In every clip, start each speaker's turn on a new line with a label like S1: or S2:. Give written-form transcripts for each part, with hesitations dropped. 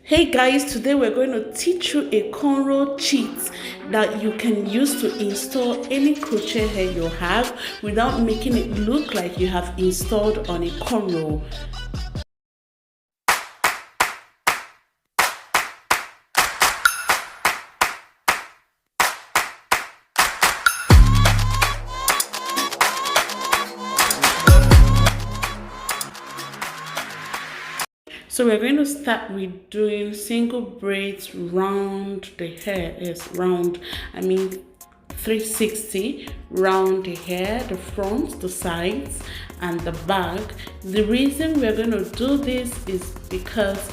S1: Hey guys, today we're going to teach you a cornrow cheat that you can use to install any crochet hair you have without making it look like you have installed on a cornrow. So we're going to start with doing single braids round the hair. Yes, round. I mean 360 round the hair, the front, the sides, and the back. The reason we're going to do this is because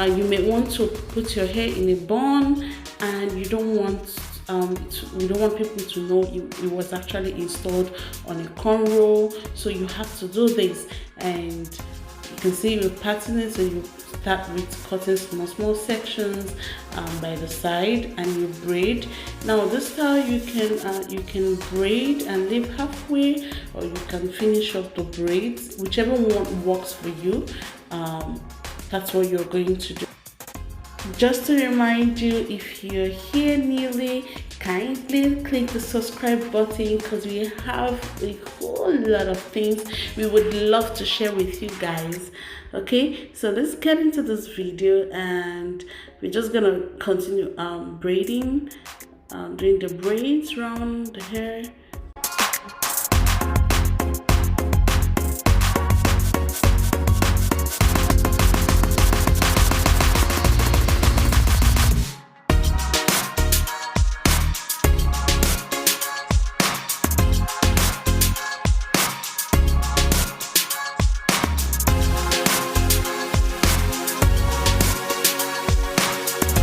S1: you may want to put your hair in a bun, and you don't want people to know it was actually installed on a cornrow. So you have to do this, and you can see you're patterning it. So you start with cutting small sections by the side, and you braid. Now this style you can braid and leave halfway, or you can finish up the braids, whichever one works for you. That's what you're going to do. Just to remind you, if you're here newly, kindly click the subscribe button, because we have a whole lot of things we would love to share with you guys. Okay, so let's get into this video, and we're just gonna continue braiding, doing the braids around the hair.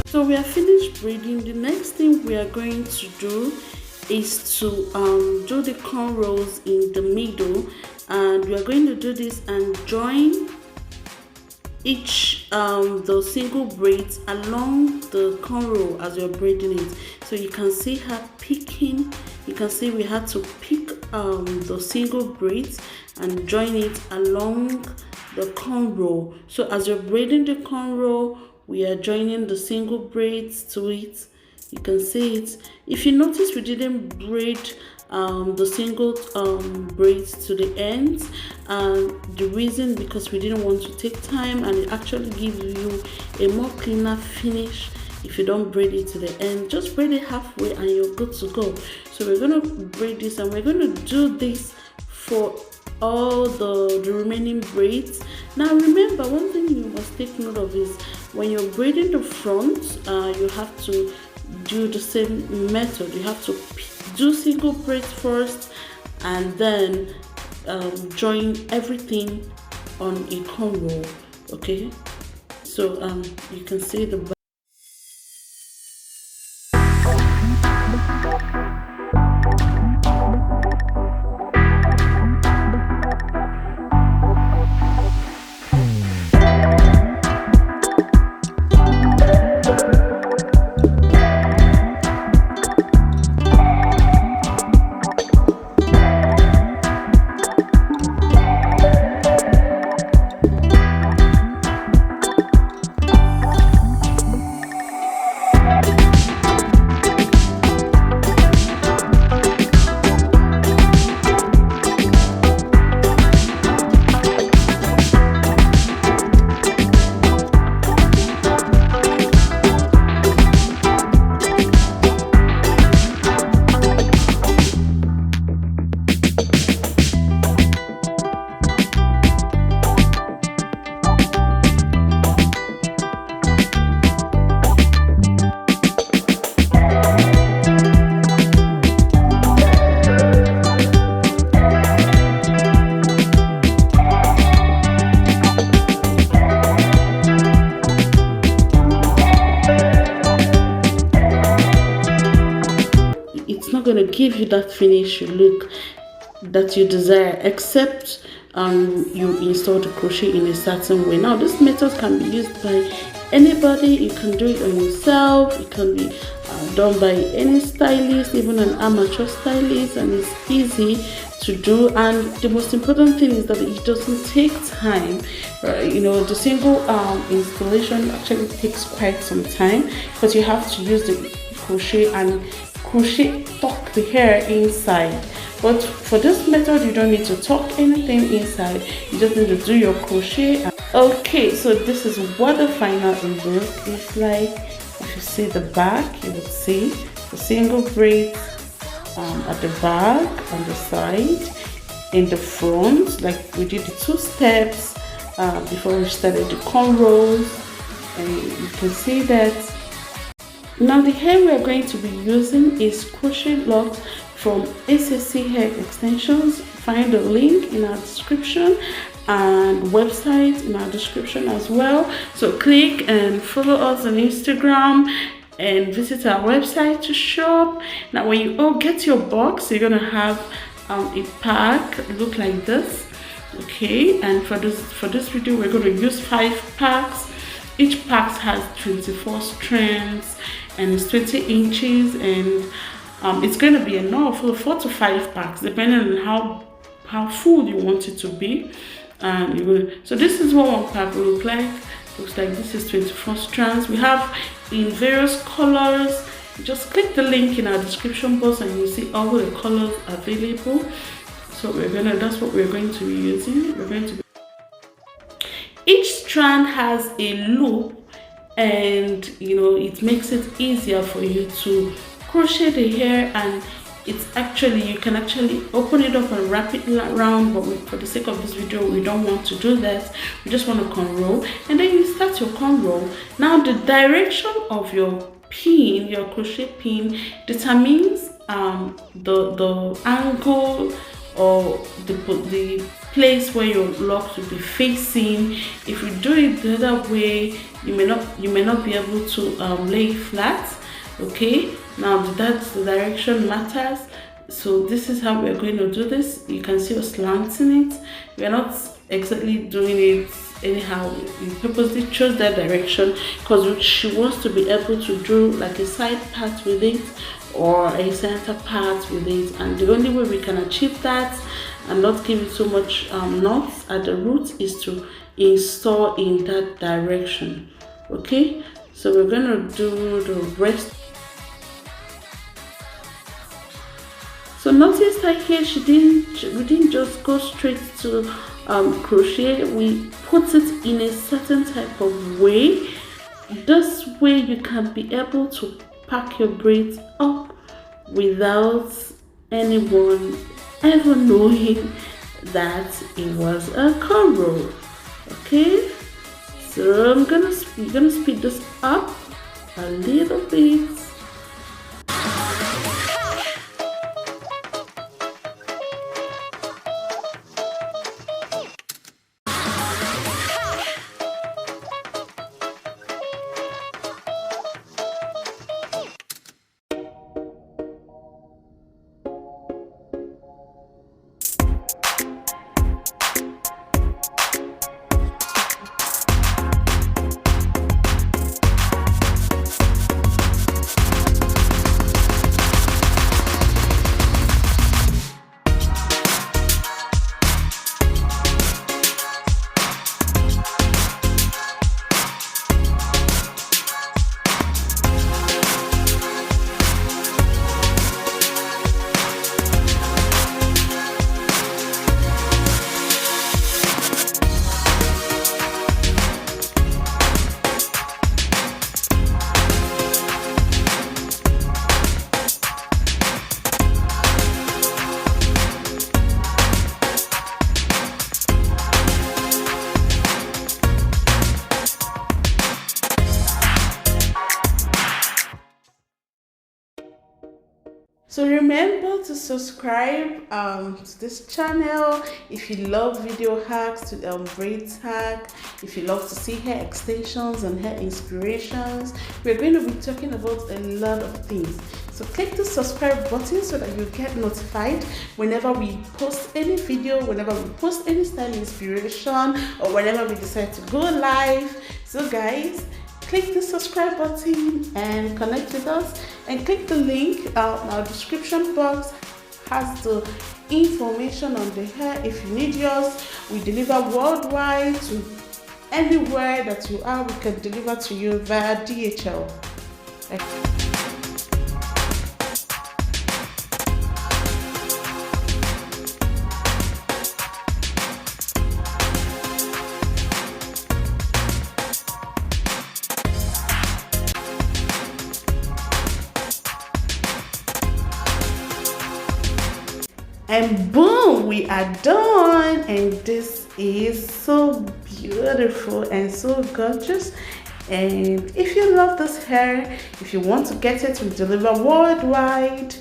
S1: So we are finished braiding. The next thing we are going to do is to do the cornrows in the middle, and we are going to do this and join each the single braids along the cornrow as you're braiding it. So you can see her picking. You can see we had to pick the single braids and join it along the cornrow. So as you're braiding the cornrow, we are joining the single braids to it. You can see it. If you notice, we didn't braid the single braids to the ends, and the reason, because we didn't want to take time, and it actually gives you a more cleaner finish if you don't braid it to the end. Just braid it halfway and you're good to go. So we're going to braid this, and we're going to do this for all the remaining braids. Now remember, one thing you must take note of is when you're braiding the front, you have to do the same method. You have to do single braids first, and then join everything on a cornrow. Okay, so you can see the going to give you that finish look that you desire, except you install the crochet in a certain way. Now this method can be used by anybody. You can do it on yourself. It can be done by any stylist, even an amateur stylist, and it's easy to do, and the most important thing is that it doesn't take time. You know, the single installation actually takes quite some time because you have to use the crochet and tuck the hair inside. But for this method, you don't need to tuck anything inside, you just need to do your crochet. Okay, so this is what the final look is like. If you see the back, you would see the single braids at the back, on the side, in the front, like we did the 2 steps before we started the cornrows, and you can see that. Now the hair we are going to be using is Crochet Locks from SSC Hair Extensions. Find the link in our description and website in our description as well. So click and follow us on Instagram and visit our website to shop. Now when you all get your box, you're gonna have a pack look like this. Okay, and for this video we're going to use 5 packs. Each pack has 24 strands and it's 20 inches, and it's going to be enough for 4 to 5 packs depending on how full you want it to be. So this is what one pack will look like. Looks like this is 24 strands. We have in various colors. Just click the link in our description box and you'll see all the colors available. So that's what we're going to be using. Each strand has a loop, and you know, it makes it easier for you to crochet the hair, and you can actually open it up and wrap it around, but for the sake of this video we don't want to do that. We just want to cornrow, and then you start your cornrow. Now the direction of your pin, your crochet pin, determines the angle or the place where your locks will be facing. If you do it the other way, you may not be able to lay flat. Okay, now that's the direction matters. So this is how we're going to do this. You can see us slanting it. We're not exactly doing it anyhow. We purposely chose that direction because she wants to be able to do like a side part with it or a center part with it, and the only way we can achieve that and not give it so much knots at the root is to install in that direction. Okay, so we're gonna do the rest. So notice that here we didn't just go straight to crochet. We put it in a certain type of way. This way you can be able to pack your braids up without anyone ever knowing that it was a cornrow. Okay, so I'm gonna speed this up a little bit. So remember to subscribe to this channel if you love video hacks, to braids hack, if you love to see hair extensions and hair inspirations. We're going to be talking about a lot of things. So click the subscribe button so that you get notified whenever we post any video, whenever we post any style inspiration, or whenever we decide to go live. So guys, click the subscribe button and connect with us, and click the link in our description box. has the information on the hair. If you need yours, we deliver worldwide to anywhere that you are. We can deliver to you via DHL. And boom, we are done. And this is so beautiful and so gorgeous. And if you love this hair, if you want to get it, we deliver worldwide,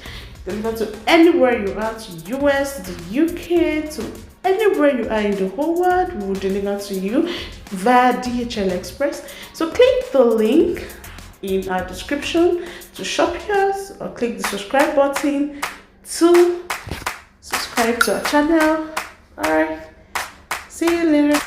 S1: deliver to anywhere you are, to US, to the UK, to anywhere you are in the whole world. We will deliver to you via DHL Express. So click the link in our description to shop yours, or click the subscribe button to subscribe to our channel. All right, see you later.